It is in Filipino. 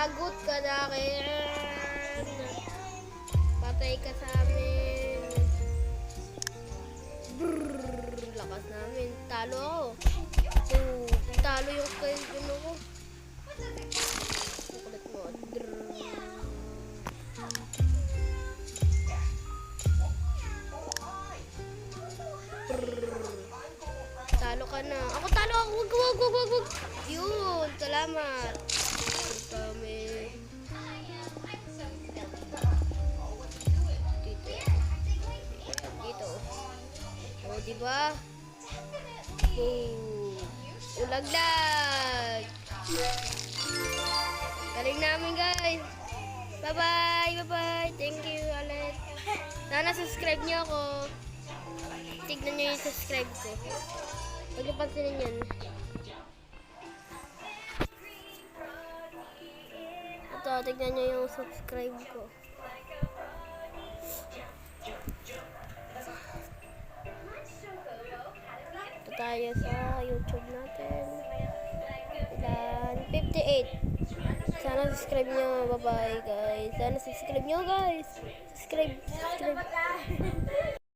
Lagot ka na akin. Patay ka sa amin. Brrrr, lakas namin. Talo ako. Oh, talo yung kayo ko. Kulit mo. Talo ka na. Ako talo ako. Wag. Yun, salamat. Kami. Dito. O, diba? Boom. Ulaglag. Galing namin, guys. Bye-bye. Thank you, ulit. Sana subscribe niyo ako. Tignan niyo yung subscribe ko. Huwag niyo pansinin yan. Ito, tignan niyo yung subscribe ko. Ito tayo sa YouTube natin. Ilan? 58. Sana subscribe niyo. Bye-bye, guys. Sana subscribe niyo, guys. Subscribe.